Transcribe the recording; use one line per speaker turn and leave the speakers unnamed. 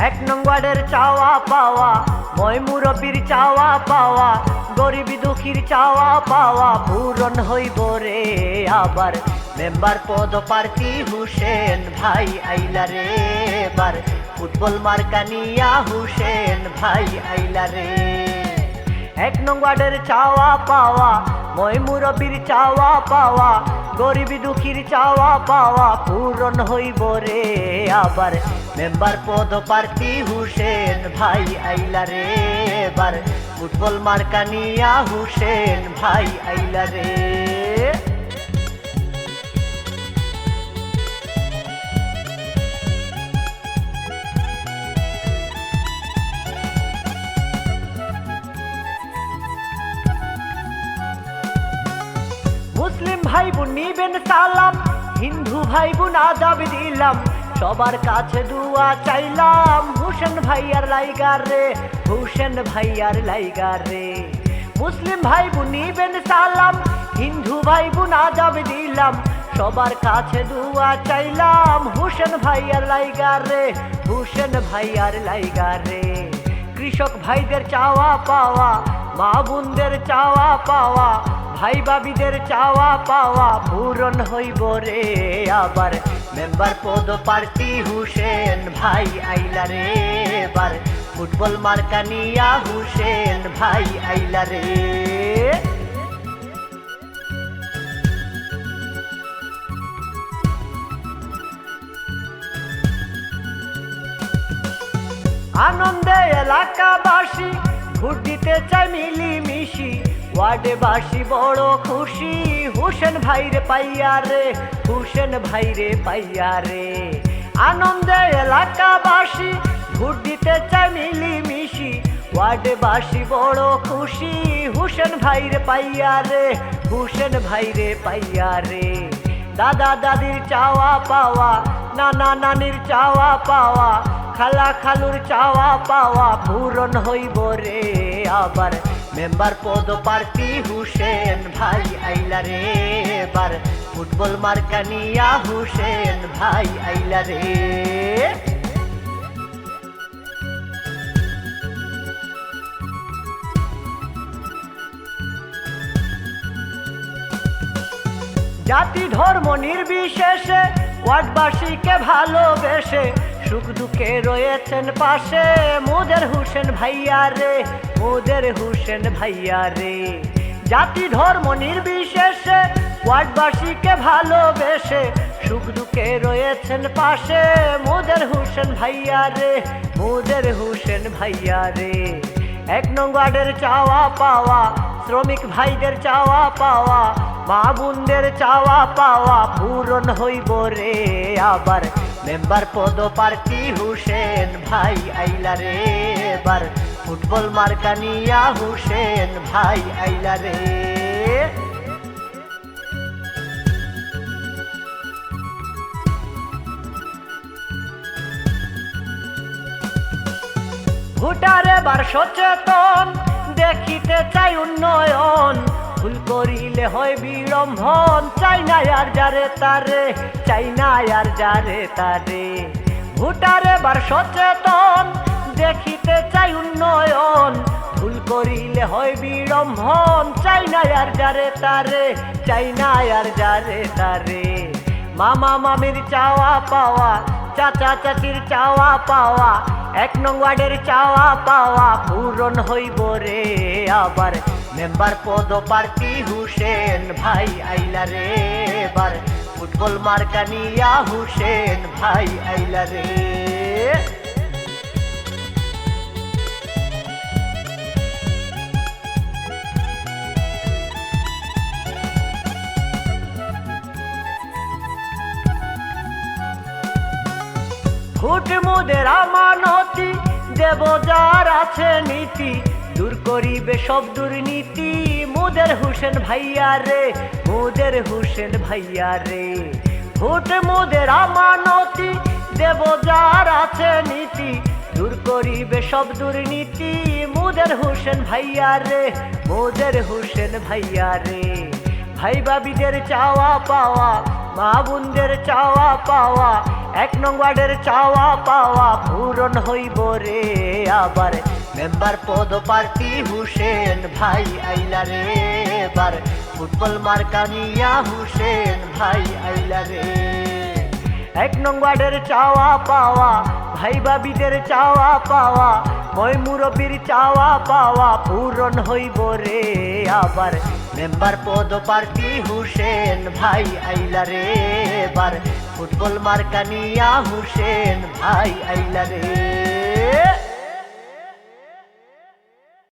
এক নং ওয়ার্ডের চাওয়া পাওয়া, মই মুরব্বীর চাওয়া পাওয়া, গরিব দুঃখীর চাওয়া পাওয়া পূরণ হইব রে আবার। মেম্বার পদ প্রার্থী হুসেন ভাই আইলা রে এবার, ফুটবল মার্কা নিয়া হুসেন ভাই আইলা রে। এক নং ওয়ার্ডের চাওয়া পাওয়া, মই মুরব্বীর চাওয়া পাওয়া, গরিব দুঃখীর চাওয়া পাওয়া পূরণ হইব রে আবার। মেম্বার পদ প্রার্থী হুসেন ভাই আইলা রে এবার, ফুটবল মার্কা নিয়া হুসেন ভাই আইলা রে। মুসলিম ভাই বোন নিবেন সালাম, হিন্দু ভাই বোন আদাব দিলাম, সবার কাছে দুয়া চাইলাম হুসেন ভাইয়ার লাইগার রে, হুসেন ভাইয়ার লাইগার রে। মুসলিম ভাই বোন নিবেন সালাম, হিন্দু ভাই বোন আদাব দিলাম, সবার কাছে দুয়া চাইলাম হুসেন ভাইয়ার লাইগার রে, হুসেন ভাইয়ার লাইগার রে। কৃষক ভাইদের চাওয়া পাওয়া, মা বোনদের চাওয়া পাওয়া, ভাই বাবিদের চাওয়া পাওয়া পূরণ হইব রে আবার। মেম্বার পদ প্রার্থী হুসেন ভাই আইলা রে এবার, ফুটবল মার্কা নিয়া হুসেন ভাই আইলা রে। আনন্দে এলাকাবাসী ভোট দিতে চাই মিলিমিশি, ওয়ার্ডবাসী বড় খুশি হুসেন ভাইরে পাইয়া রে, হুসেন ভাইরে পাইয়া রে। আনন্দে এলাকাবাসী ভোট দিতে চাই মিলিমিশি, ওয়ার্ডবাসী বড় খুশি হুসেন ভাইরে পাইয়া রে, হুসেন ভাইরে পাইয়া রে। দাদা দাদির চাওয়া পাওয়া, নানা নানির চাওয়া পাওয়া, খালা খালুর চাওয়া পাওয়া পূরণ হইব রে আবার। মেম্বার পদ প্রার্থী হুসেন ভাই আইলা রে এবার, ফুটবল মার্কা নিয়া হুসেন ভাই আইলা রে। জাতি ধর্ম নির্বিশেষে ওয়ার্ডবাসীকে ভালোবেসে, সুখ দুঃখে রয়েছেন পাশে মোদের হুসেন ভাইয়া রে, মোদের হুসেন ভাইয়া রে। জাতি ধর্ম নির্বিশেষে ওয়ার্ডবাসীকে ভালোবেসে, সুখ দুঃখে রয়েছেন পাশে মোদের হুসেন ভাইয়া রে, মোদের হুসেন ভাইয়া রে। এক নং ওয়ার্ডের চাওয়া পাওয়া, শ্রমিক ভাইদের চাওয়া পাওয়া, মা বোনদের চাওয়া পাওয়া পূরণ হইব রে আবার। মেম্বার পদ প্রার্থী হুসেন ভাই আইলা রে এবার, ফুটবল মার্কা নিয়া হুসেন ভাই আইলা রে। ভোটার এবার সচেতন, দেখিতে চাই উন্নয়ন, ভুল করিলে হয় বিড়ম্বন, চাই না আর যারে তারে, চাই না আর যারে তারে। ভোটার এবার সচেতন, দেখিতে চাই উন্নয়ন, ভুল করিলে হয় বিড়ম্বন, চাই না আর যারে তারে, চাই না আর যারে তারে। মামা মামির চাওয়া পাওয়া, চাচা চাচির চাওয়া পাওয়া, এক নং ওয়ার্ডের চাওয়া পাওয়া পূরণ হইব রে আবার। মেম্বার পদ প্রার্থী হুসেন ভাই আইলা রে এবার, ফুটবল মার্কা নিয়া হুসেন ভাই আইলা রে। ভোট মোদের আমানতি, দেব যার আছে নীতি, দূর করিবে সব দুর্নীতি মোদের হুসেন ভাইয়া রে, মোদের হুসেন ভাইয়া রে। ভোট মোদের আমানতি, দেব যার আছে নীতি, দূর করিবে সব দুর্নীতি মোদের হুসেন ভাইয়া রে, মোদের হুসেন ভাইয়া রে। ভাই বাবিদের চাওয়া পাওয়া, মা বোনদের চাওয়া পাওয়া, এক নং ওয়ার্ডের চাওয়া পাওয়া পূরণ পূরণ হইব রে আবার মেম্বার পদ প্রার্থী হুসেন ভাই আইলা রে এবার ফুটবল মার্কা নিয়া হুসেন ভাই আইলা রে ১ নং ওয়ার্ডের চাওয়া পাওয়া ভাই বাবিদের চাওয়া পাওয়া মই মুরব্বীর চাওয়া পাওয়া পূরণ হইব রে আবার মেম্বার পদ প্রার্থী হুসেন ভাই আইলা রে এবার ফুটবল মার্কা নিয়া হুসেন ভাই আইলা রে